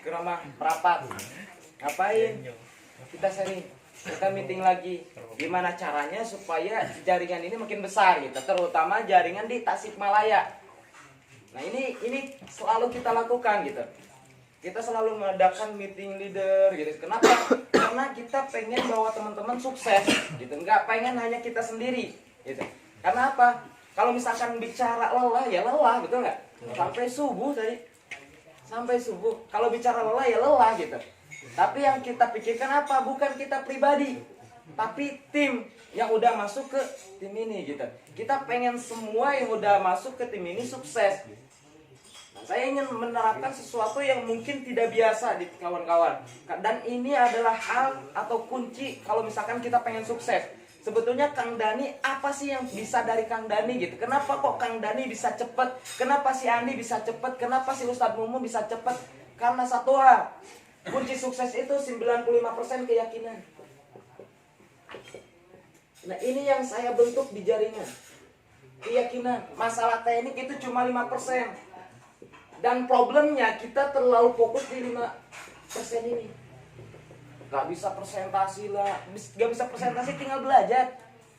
ke rumah rapat. Ngapain? Kita sharing, kita meeting lagi. Gimana caranya supaya jaringan ini makin besar gitu, terutama jaringan di Tasikmalaya. Nah ini selalu kita lakukan gitu. Kita selalu mengadakan meeting leader gitu. Kenapa? Karena kita pengen bawa teman-teman sukses gitu. Nggak pengen hanya kita sendiri gitu. Karena apa? Kalau misalkan bicara lelah ya lelah, betul nggak? Sampai subuh tadi. Sampai subuh. Kalau bicara lelah ya lelah gitu. Tapi yang kita pikirkan apa? Bukan kita pribadi, tapi tim yang udah masuk ke tim ini gitu. Kita pengen semua yang udah masuk ke tim ini sukses. Nah, saya ingin menerapkan sesuatu yang mungkin tidak biasa di kawan-kawan. Dan ini adalah hal atau kunci kalau misalkan kita pengen sukses. Sebetulnya Kang Dani, apa sih yang bisa dari Kang Dani gitu? Kenapa kok Kang Dani bisa cepet? Kenapa si Andi bisa cepet? Kenapa si Ustadz Mumu bisa cepet? Karena satu hal, kunci sukses itu 95% keyakinan. Nah ini yang saya bentuk di jaringan. Keyakinan. Masalah teknik itu cuma 5%. Dan problemnya kita terlalu fokus di 5% ini. Gak bisa presentasi lah. Gak bisa presentasi tinggal belajar.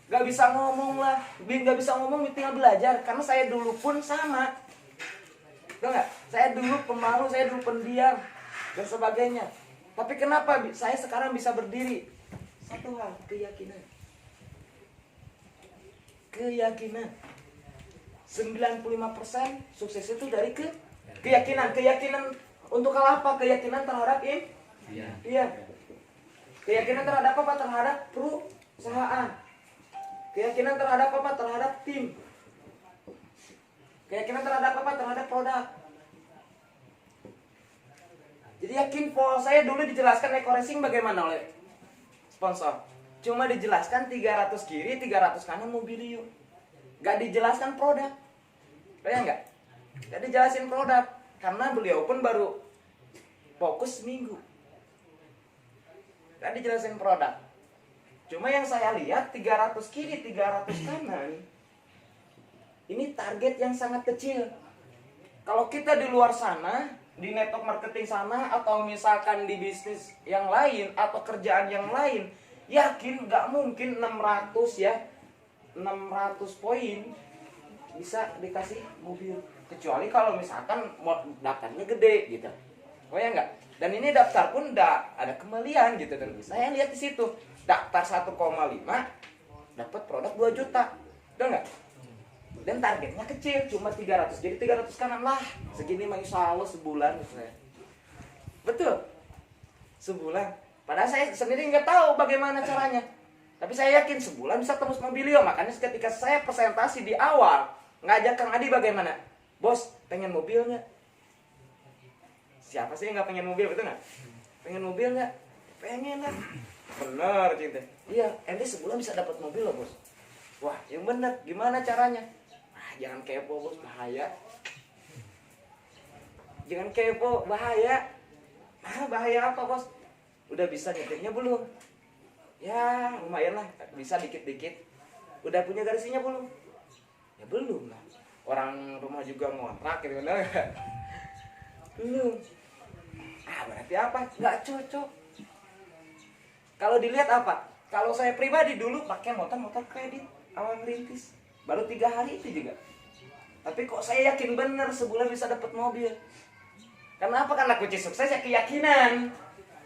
Gak bisa ngomong lah. Gak bisa ngomong tinggal belajar. Karena saya dulu pun sama. Tahu gak? Saya dulu pemalu, saya dulu pendiam dan sebagainya. Tapi kenapa saya sekarang bisa berdiri? Satu hal, keyakinan. Keyakinan. 95% sukses itu dari keyakinan. Keyakinan untuk hal apa? Keyakinan terhadap Iya. Keyakinan terhadap apa? Terhadap perusahaan. Keyakinan terhadap apa? Terhadap tim. Keyakinan terhadap apa? Terhadap produk. Jadi yakin po, saya dulu dijelaskan eco racing bagaimana oleh sponsor. Cuma dijelaskan 300 kiri, 300 kanan Mobilio. Gak dijelaskan produk. Bayang gak? Gak dijelasin produk. Karena beliau pun baru fokus seminggu. Gak dijelasin produk. Cuma yang saya lihat 300 kiri, 300 kanan. Ini target yang sangat kecil. Kalau kita di luar sana, di network marketing sana, atau misalkan di bisnis yang lain, atau kerjaan yang lain, yakin gak mungkin 600 ya, 600 poin bisa dikasih mobil. Kecuali kalau misalkan daftarnya gede gitu. Oh ya enggak? Dan ini daftar pun udah ada kembalian gitu. Dan saya lihat di situ, daftar 1,5 dapat produk 2 juta. Udah enggak? Dan targetnya kecil, cuma 300. Jadi 300 kanan lah. Segini mah insya Allah sebulan. Misalnya. Betul? Sebulan. Padahal saya sendiri nggak tahu bagaimana caranya. Tapi saya yakin sebulan bisa tembus Mobilio. Makanya ketika saya presentasi di awal, ngajak Kang Adi bagaimana? Bos, pengen mobil nggak? Siapa sih yang nggak pengen mobil, betul nggak? Pengen mobil nggak? Pengen lah. Bener cinta. Iya, ente sebulan bisa dapat mobil loh bos. Wah, yang bener. Gimana caranya? Jangan kepo bos, bahaya. Jangan kepo, bahaya. Bahaya apa bos? Udah bisa nyetirnya belum? Ya lumayan lah, bisa dikit-dikit. Udah punya garasinya belum? Ya belum lah. Orang rumah juga ngontrak gitu, bener gak? Belum. Berarti apa? Nggak cocok. Kalau dilihat apa? Kalau saya pribadi dulu pakai motor kredit awal rintis. Baru 3 hari itu juga. Tapi kok saya yakin bener sebulan bisa dapat mobil. Kenapa? Karena kunci sukses ya keyakinan.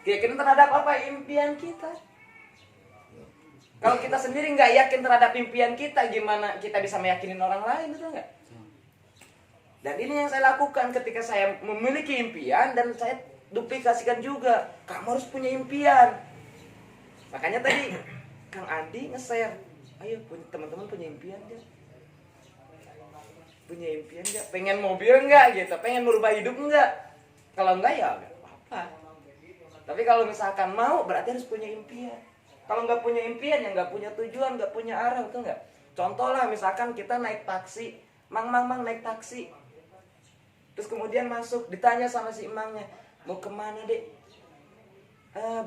Keyakinan terhadap apa? Impian kita. Kalau kita sendiri nggak yakin terhadap impian kita, gimana kita bisa meyakinin orang lain, betul nggak? Dan ini yang saya lakukan ketika saya memiliki impian dan saya duplikasikan juga. Kamu harus punya impian. Makanya tadi Kang Andi nge-share, ayo teman-teman punya impian gak? Punya impian gak? Pengen mobil gak gitu? Pengen merubah hidup gak? Kalau enggak ya gak apa-apa. Tapi kalau misalkan mau berarti harus punya impian. Kalau nggak punya impian ya nggak punya tujuan, nggak punya arah, betul nggak? Contoh lah misalkan kita naik taksi, mang naik taksi. Terus kemudian masuk, ditanya sama si emangnya, mau kemana dek?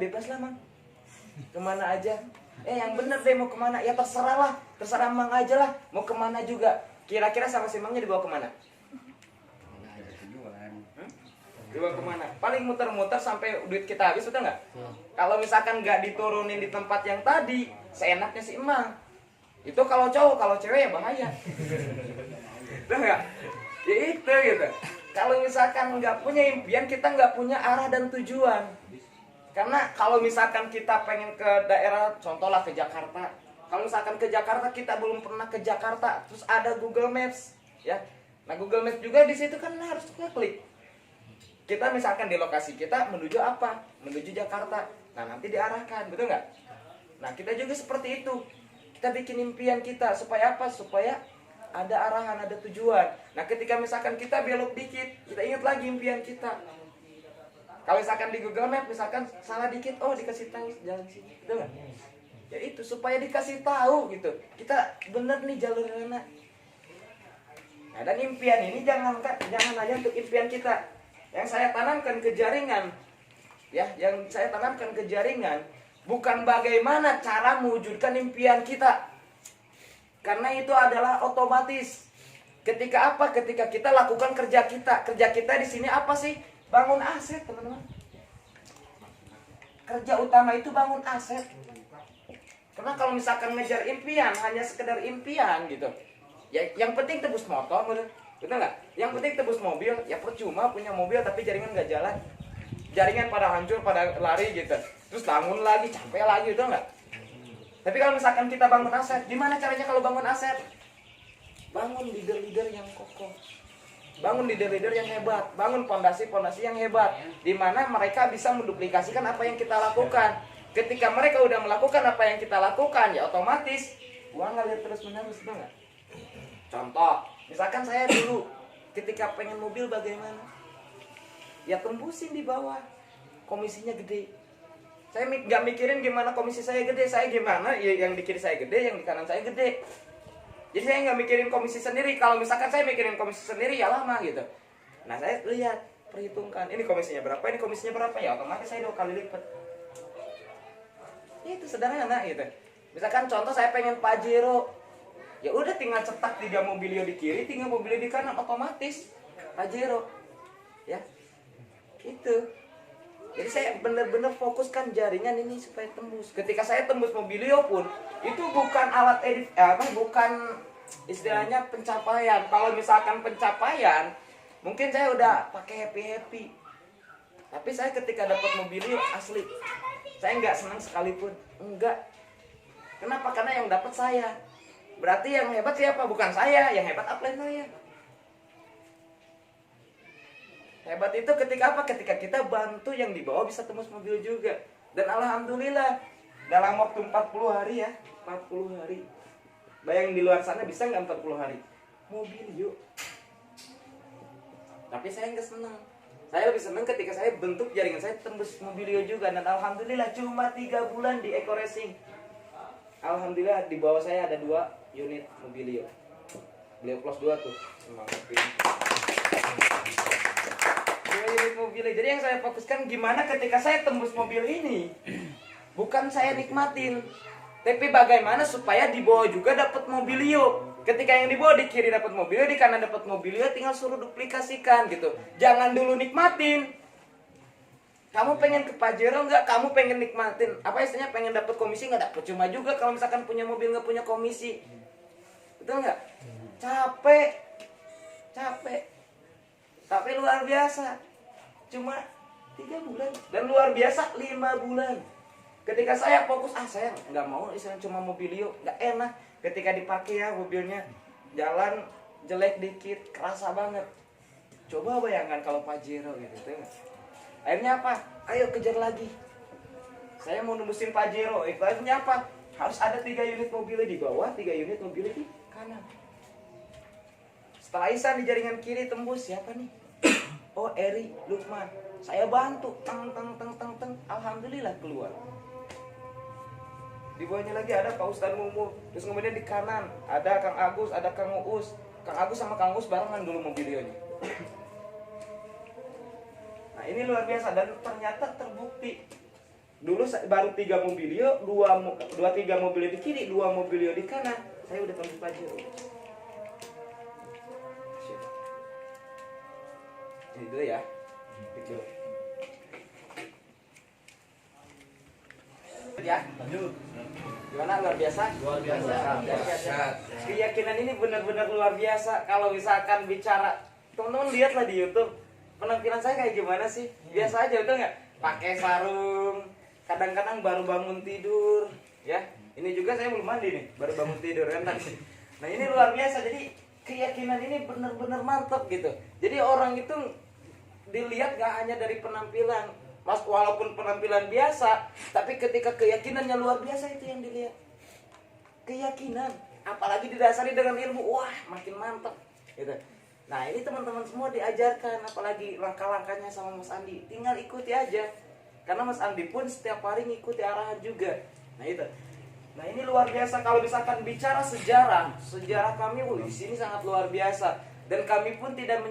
Bebas lah mang, kemana aja. Yang bener deh mau kemana? Ya terserah lah, terserah mang aja lah, mau kemana juga. Kira-kira sama si emangnya dibawa kemana? Dibawa kemana? Paling muter-muter sampai duit kita habis, udah nggak? Kalau misalkan nggak diturunin di tempat yang tadi, seenaknya si emang. Itu kalau cowok, kalau cewek ya bahaya. Udah nggak? Ya itu gitu. Kalau misalkan nggak punya impian, kita nggak punya arah dan tujuan. Karena kalau misalkan kita pengen ke daerah, contohlah ke Jakarta. Kalau misalkan ke Jakarta, kita belum pernah ke Jakarta, terus ada Google Maps, ya. Nah Google Maps juga di situ kan harus klik. Kita misalkan di lokasi kita menuju apa? Menuju Jakarta. Nah nanti diarahkan, betul nggak? Nah kita juga seperti itu. Kita bikin impian kita supaya apa? Supaya ada arahan, ada tujuan. Nah ketika misalkan kita belok dikit, kita ingat lagi impian kita. Kalau misalkan di Google Maps, misalkan salah dikit, oh dikasih tahu jalan sini, betul nggak? Ya itu supaya dikasih tahu gitu. Kita bener nih jalur mana. Nah dan impian ini jangan hanya untuk impian kita. Yang saya tanamkan ke jaringan, ya, yang saya tanamkan ke jaringan bukan bagaimana cara mewujudkan impian kita. Karena itu adalah otomatis. Ketika apa? Ketika kita lakukan kerja kita. Kerja kita di sini apa sih? Bangun aset, teman-teman. Kerja utama itu bangun aset. Karena kalau misalkan ngejar impian hanya sekedar impian gitu, ya yang penting tebus motor, betul nggak? Yang penting tebus mobil, ya percuma punya mobil tapi jaringan nggak jalan, jaringan pada hancur, pada lari gitu. Terus bangun lagi, capek lagi, betul nggak? Tapi kalau misalkan kita bangun aset, gimana caranya kalau bangun aset? Bangun leader-leader yang kokoh, bangun leader-leader yang hebat, bangun pondasi-pondasi yang hebat, di mana mereka bisa menduplikasikan apa yang kita lakukan. Ketika mereka udah melakukan apa yang kita lakukan, ya otomatis uang ngalir terus-menerus, betul nggak? Contoh, misalkan saya dulu ketika pengen mobil bagaimana? Ya tembusin di bawah, komisinya gede. Saya nggak mikirin gimana komisi saya gede, saya gimana, ya yang di kiri saya gede, yang di kanan saya gede. Jadi saya nggak mikirin komisi sendiri. Kalau misalkan saya mikirin komisi sendiri ya lama gitu. Nah saya lihat, perhitungkan, ini komisinya berapa, ini komisinya berapa, ya otomatis saya 2 kali lipat. Ya, itu sederhana gitu. Misalkan contoh saya pengen Pajero, ya udah tinggal cetak 3 mobilio di kiri, 3 mobilio di kanan, otomatis Pajero. Ya, itu. Jadi saya benar-benar fokuskan jaringan ini supaya tembus. Ketika saya tembus mobilio pun, itu bukan alat edit, bukan istilahnya pencapaian. Kalau misalkan pencapaian, mungkin saya udah pakai happy. Tapi saya ketika dapat mobilio asli, saya nggak senang sekalipun, enggak. Kenapa? Karena yang dapat saya. Berarti yang hebat siapa? Bukan saya, yang hebat upline saya. Hebat itu ketika apa? Ketika kita bantu yang di bawah bisa tembus mobil juga. Dan alhamdulillah dalam waktu 40 hari ya, 40 hari. Bayangin di luar sana bisa nggak 40 hari? Mobil yuk. Tapi saya nggak senang. Saya lebih senang ketika saya bentuk jaringan saya tembus mobilio juga. Dan alhamdulillah cuma 3 bulan di Eco Racing. Alhamdulillah di bawah saya ada 2 unit mobilio. Beliau plus 2 tuh. Semangat ini. 2 unit mobilio. Jadi yang saya fokuskan gimana ketika saya tembus mobil ini. Bukan saya nikmatin. Tapi bagaimana supaya di bawah juga dapat mobilio. Ketika yang di bawah di kiri dapat mobilio, di kanan dapat mobilio, tinggal suruh duplikasikan gitu. Jangan dulu nikmatin. Kamu pengen ke Pajero nggak? Kamu pengen nikmatin apa istilahnya? Pengen dapat komisi nggak? Dapat cuma juga kalau misalkan punya mobil nggak punya komisi. Betul nggak? Capek, tapi luar biasa. Cuma 3 bulan dan luar biasa 5 bulan. Ketika saya fokus, saya nggak mau istilahnya cuma mobilio, nggak enak. Ketika dipakai ya mobilnya jalan jelek dikit, kerasa banget. Coba bayangkan kalau Pajero gitu, kan? Akhirnya apa? Ayo kejar lagi. Saya mau nembusin Pajero. Akhirnya apa? Harus ada 3 unit mobilnya di bawah, 3 unit mobilnya di kanan. Setelah Isan di jaringan kiri tembus, siapa nih? Oh, Eri, Lukman. Saya bantu, teng. Alhamdulillah keluar. Di bawahnya lagi ada Pak Ustadz Mumu. Terus kemudian di kanan ada Kang Agus, ada Kang Uus. Kang Agus sama Kang Uus barengan dulu mobilionya. Nah ini luar biasa dan ternyata terbukti. Dulu baru 3 mobilio, 3 mobilio di kiri, 2 mobilio di kanan. Saya udah tembus Pajero. Ini dulu ya. Ya. Gimana, luar biasa? Luar biasa. Keyakinan ini benar-benar luar biasa. Kalau misalkan bicara, teman-teman lihatlah di YouTube penampilan saya kayak gimana sih? Biasa aja, betul nggak? Pakai sarung, kadang-kadang baru bangun tidur, ya. Ini juga saya belum mandi nih, baru bangun tidur kan tadi. Nah ini luar biasa. Jadi keyakinan ini benar-benar mantap gitu. Jadi orang itu dilihat gak hanya dari penampilan, Mas, walaupun penampilan biasa, tapi ketika keyakinannya luar biasa itu yang dilihat. Keyakinan, apalagi didasari dengan ilmu, wah makin mantap gitu. Nah ini teman-teman semua diajarkan, apalagi langkah-langkahnya sama Mas Andi, tinggal ikuti aja. Karena Mas Andi pun setiap hari ngikuti arahan juga. Nah itu. Nah ini luar biasa. Kalau misalkan bicara sejarah kami di sini sangat luar biasa. Dan kami pun tidak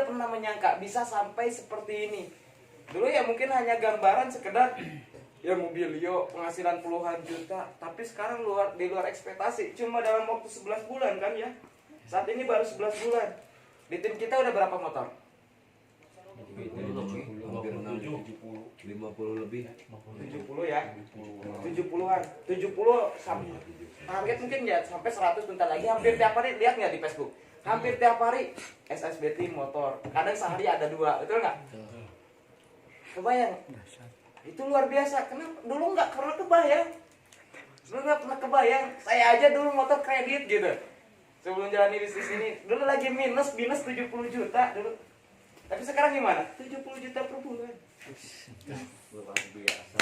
pernah menyangka bisa sampai seperti ini. Dulu ya mungkin hanya gambaran sekedar ya mobilio penghasilan puluhan juta. Tapi sekarang di luar ekspektasi. Cuma dalam waktu 11 bulan kan ya. Saat ini baru 11 bulan. Di tim kita udah berapa motor? 50 lebih. 70 ya. 70-an. 70 sampai target mungkin ya sampai 100 bentar lagi. Hampir tiap hari, lihat nggak di Facebook? Hampir tiap hari SSBT motor. Kadang sehari ada 2, betul nggak? Kebayang? Itu luar biasa. Kenapa? Dulu nggak pernah kebayang. Saya aja dulu motor kredit gitu. Sebelum jalani bisnis ini, dulu lagi minus 70 juta dulu. Tapi sekarang gimana? 70 juta per bulan. Luar biasa.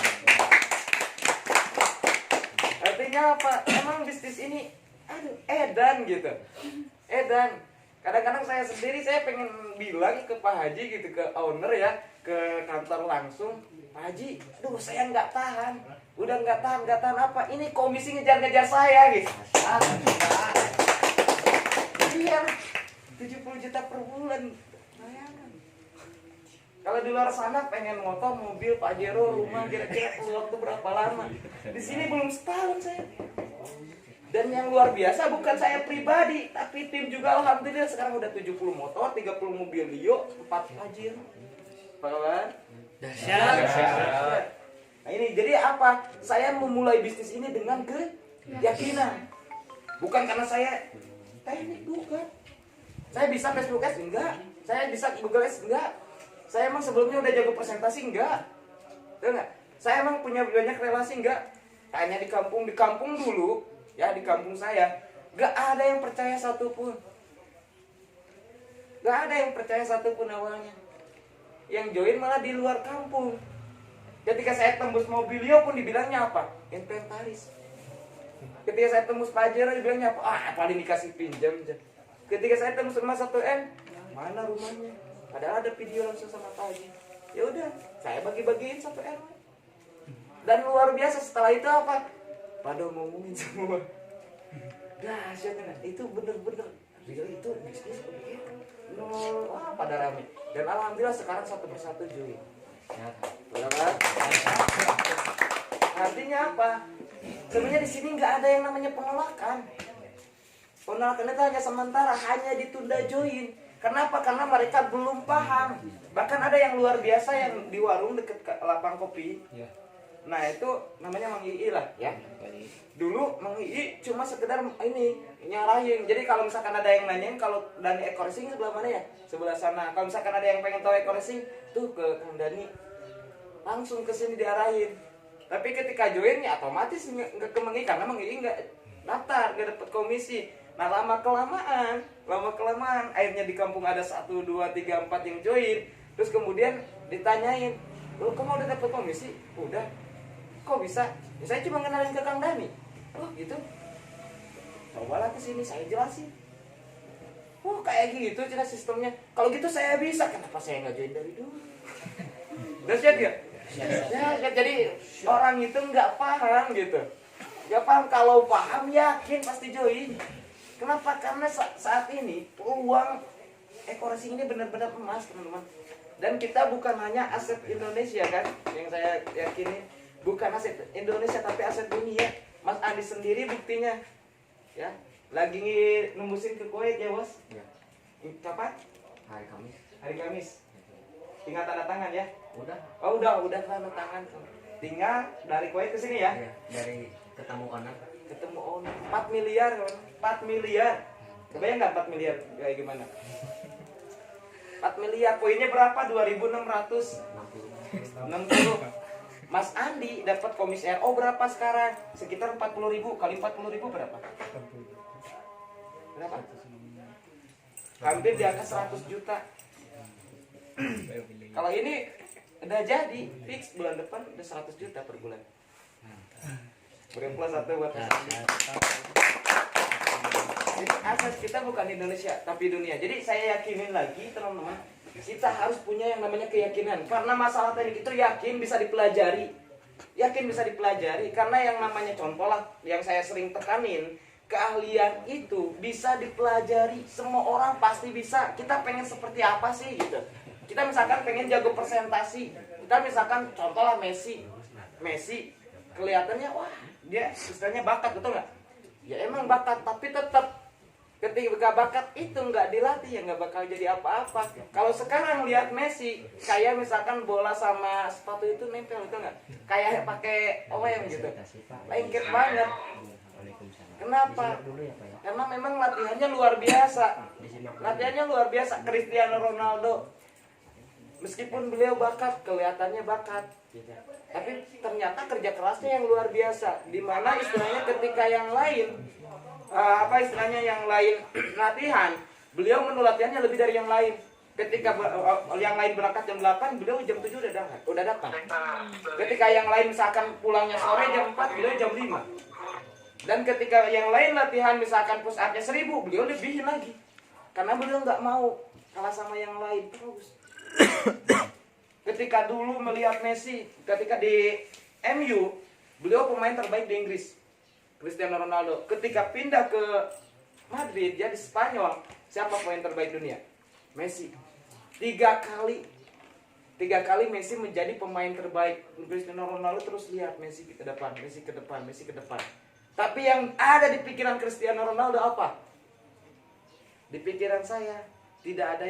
Artinya apa? Emang bisnis ini edan gitu. Edan. Kadang-kadang saya sendiri pengen bilang ke Pak Haji gitu, ke owner ya, ke kantor langsung, Pak Haji, aduh saya nggak tahan. Udah nggak tahan apa? Ini komisi ngejar-ngejar saya gitu. Iya, 70 juta per bulan. Bayangkan. Kalau di luar sana pengen motor, mobil, Pajero, rumah, kira-kira waktu berapa lama? Di sini belum setahun saya. Dan yang luar biasa bukan saya pribadi, tapi tim juga alhamdulillah sekarang udah 70 motor, 30 mobil Dio, 4 Pajero. Paham? Dahsyat. Nah ini jadi apa? Saya memulai bisnis ini dengan keyakinan. Bukan karena saya teknik, bukan. Saya bisa Facebook Ads? Enggak. Saya bisa Google Ads? Enggak. Saya emang sebelumnya udah jago presentasi? Enggak. Tahu nggak? Saya emang punya banyak relasi? Enggak. Hanya di kampung dulu, ya di kampung saya, enggak ada yang percaya satupun. Enggak ada yang percaya satupun awalnya. Yang join malah di luar kampung. Ketika saya tembus Mobilio pun dibilangnya apa? Inventaris. Ketika saya tembus Pajero dibilangnya apa? Paling dikasih pinjam. Ketika saya tembus rumah 1M, mana rumahnya? Padahal ada video langsung sama Pak Haji. Ya udah, saya bagi-bagiin 1M. Dan luar biasa setelah itu apa? Pada ngomongin semua. Dahsyat kan? Itu bener-bener real, itu bisnis begitu. Pada rame. Dan alhamdulillah sekarang satu persatu join. Ya, kan? Artinya apa? Sebenarnya di sini nggak ada yang namanya penolakan. Penolakan itu hanya sementara, hanya ditunda join. Kenapa? Karena mereka belum paham. Bahkan ada yang luar biasa yang di warung deket lapang kopi. Nah itu namanya Mang Ii lah ya. Dulu Mang Ii cuma sekedar ini nyarahin. Jadi kalau misalkan ada yang nanyain kalau Dani Eco Racing sebelah mana ya? Sebelah sana. Kalau misalkan ada yang pengen tahu Eco Racing, tuh ke Kang Dani. Langsung ke sini diarahin. Tapi ketika join ya otomatis nggak ke Mang Ii karena Mang Ii nggak daftar, nggak dapat komisi. Nah lama kelamaan akhirnya di kampung ada 1, 2, 3, 4 yang join. Terus kemudian ditanyain, "Loh, kamu udah dapat komisi?" "Udah." "Kok bisa?" "Ya, saya cuma kenalin ke Kang Dani." "Oh gitu." "Cobalah ke sini saya jelasin." "Oh kayak gitu cara sistemnya." "Kalau gitu saya bisa." "Kenapa saya nggak join dari dulu?" Dahsyat ya? Ya, jadi orang itu nggak paham gitu. Nggak paham. Kalau paham yakin pasti join. Kenapa? Karena saat ini peluang Eco Racing ini benar-benar emas teman-teman. Dan kita bukan hanya aset Indonesia kan, yang saya yakini bukan aset Indonesia tapi aset dunia. Mas Andi sendiri buktinya, ya lagi nembusin ke Kuwait ya bos. Ya. Kapan? Hari Kamis. Hari Kamis. Tinggal tanda tangan ya. Udah. Oh udah tanda tangan. Tinggal dari Kuwait ke sini ya. Iya, dari ketemu owner. Ketemu owner 4 miliar, 4 miliar. Kebayang nggak 4 miliar kayak gimana? 4 miliar, poinnya berapa? 2.660. 60. Mas Andi dapat komisi RO berapa sekarang? Sekitar 40.000 kali 40.000 berapa? Berapa? Hampir di angka 100 juta. Kalau ini udah jadi fix bulan depan udah 100 juta per bulan. Beri plus satu buat Mas Andi. Jadi asas kita bukan Indonesia tapi dunia. Jadi saya yakinin lagi teman-teman, kita harus punya yang namanya keyakinan. Karena masalah teknik itu yakin bisa dipelajari. Yakin bisa dipelajari. Karena yang namanya contoh lah, yang saya sering tekanin, keahlian itu bisa dipelajari. Semua orang pasti bisa. Kita pengen seperti apa sih gitu. Kita misalkan pengen jago presentasi. Kita misalkan contoh lah Messi. Messi kelihatannya wah dia istilahnya bakat, betul nggak? Ya emang bakat, tapi tetap ketika bakat itu nggak dilatih ya nggak bakal jadi apa-apa. Kalau sekarang lihat Messi, kayak misalkan bola sama sepatu itu nempel, itu nggak? Kayak pakai OEM gitu, lengket banget. Kenapa? Karena memang latihannya luar biasa. Latihannya luar biasa. Cristiano Ronaldo, meskipun beliau bakat, kelihatannya bakat, tapi ternyata kerja kerasnya yang luar biasa. Dimana istilahnya ketika yang lain yang lain latihan, beliau menu latihannya lebih dari yang lain. Ketika yang lain berangkat jam 8, beliau jam 7 udah datang. Ketika yang lain misalkan pulangnya sore jam 4, beliau jam 5. Dan ketika yang lain latihan misalkan push up-nya 1000, beliau lebihin lagi. Karena beliau nggak mau kalah sama yang lain terus. Ketika dulu melihat Messi, ketika di MU, beliau pemain terbaik di Inggris. Cristiano Ronaldo. Ketika pindah ke Madrid, jadi Spanyol, siapa pemain terbaik dunia? Messi. 3 kali Messi menjadi pemain terbaik. Cristiano Ronaldo terus lihat Messi ke depan, Messi ke depan, Messi ke depan. Tapi yang ada di pikiran Cristiano Ronaldo apa? Di pikiran saya tidak ada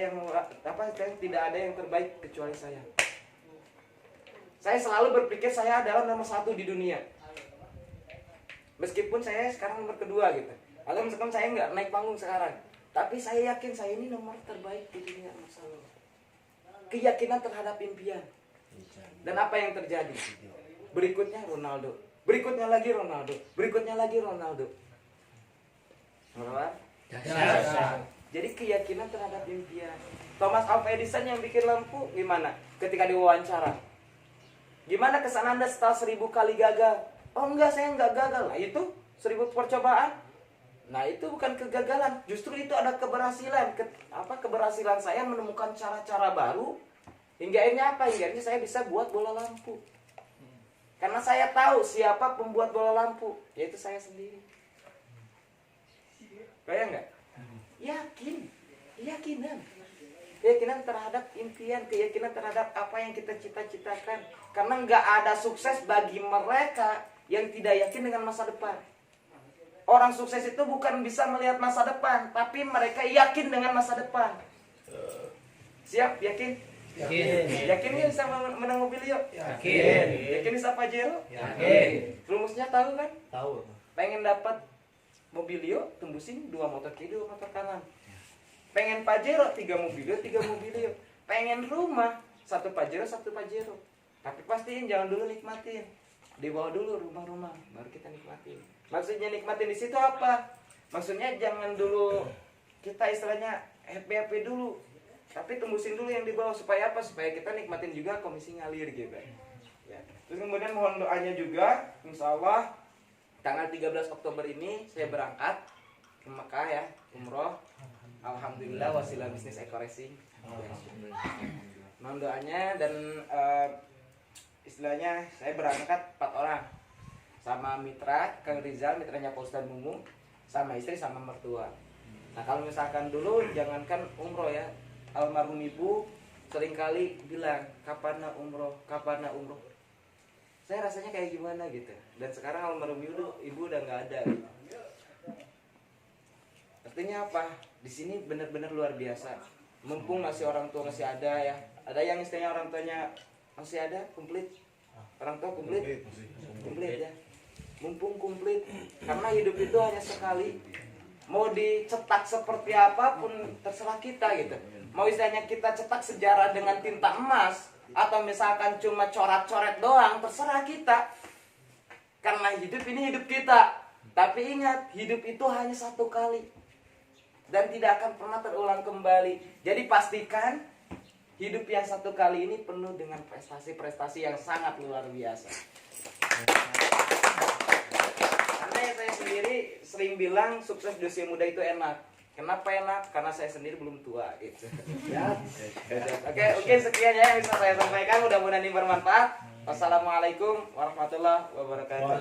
yang terbaik kecuali saya. Saya selalu berpikir saya adalah nomor 1 di dunia. Meskipun saya sekarang nomor kedua gitu. Atau misalkan saya nggak naik panggung sekarang, tapi saya yakin saya ini nomor terbaik di dunia, masalah. Keyakinan terhadap impian. Dan apa yang terjadi? Berikutnya Ronaldo. Berikutnya lagi Ronaldo. Berikutnya lagi Ronaldo. Jadi keyakinan terhadap impian. Thomas Alva Edison yang bikin lampu gimana? Ketika diwawancara, gimana kesan Anda setelah 1000 kali gagal? Oh enggak, saya enggak gagal. Nah itu 1000 percobaan. Nah itu bukan kegagalan, justru itu ada keberhasilan. Keberhasilan saya menemukan cara-cara baru. Hingga akhirnya apa? Hingga akhirnya saya bisa buat bola lampu. Karena saya tahu siapa pembuat bola lampu, yaitu saya sendiri. Bayang nggak? Yakin, keyakinan terhadap impian, keyakinan terhadap apa yang kita cita-citakan. Karena nggak ada sukses bagi mereka yang tidak yakin dengan masa depan. Orang sukses itu bukan bisa melihat masa depan, tapi mereka yakin dengan masa depan. Siap? Yakin? Yakin bisa menang Mobilio? Yakin bisa Pajero? Yakin. Rumusnya tahu kan? Tahu. Pengen dapat Mobilio, tembusin 2 motor kiri, 2 motor kanan. Pengen Pajero, 3 Mobilio, 3 Mobilio. Pengen rumah, 1 Pajero, 1 Pajero. Tapi pastiin jangan dulu nikmatin. Dibawa dulu rumah-rumah, baru kita nikmatin. Maksudnya nikmatin di situ apa? Maksudnya jangan dulu kita istilahnya happy dulu, tapi tembusin dulu yang dibawa. Supaya apa? Supaya kita nikmatin juga komisi ngalir gitu ya. Terus kemudian mohon doanya juga, insya Allah tanggal 13 Oktober ini saya berangkat ke Mekah ya, umroh. Alhamdulillah wasilah bisnis Eko Racing. Mohon doanya. Dan istilahnya saya berangkat 4 orang sama mitra Kang Rizal, mitranya Pak Ustadz Mumu, sama istri sama mertua. Nah kalau misalkan dulu jangankan umroh ya, almarhum ibu seringkali bilang kapan nak umroh. Saya rasanya kayak gimana gitu. Dan sekarang almarhum ibu udah nggak ada gitu. Artinya apa? Di sini benar-benar luar biasa. Mumpung masih orang tua masih ada ya, Ada yang istilahnya orang tuanya masih ada komplit, orang tua komplit ya, mumpung komplit, karena hidup itu hanya sekali. Mau dicetak seperti apapun terserah kita gitu. Mau istilahnya kita cetak sejarah dengan tinta emas atau misalkan cuma coret-coret doang, terserah kita. Karena hidup ini hidup kita. Tapi ingat, hidup itu hanya satu kali dan tidak akan pernah terulang kembali. Jadi pastikan hidup yang satu kali ini penuh dengan prestasi-prestasi yang sangat luar biasa. Karena ya saya sendiri sering bilang sukses di usia muda itu enak. Kenapa enak? Karena saya sendiri belum tua gitu. Ya. Oke, mungkin sekian ya yang bisa saya sampaikan. Mudah-mudahan ini bermanfaat. Wassalamualaikum warahmatullahi wabarakatuh.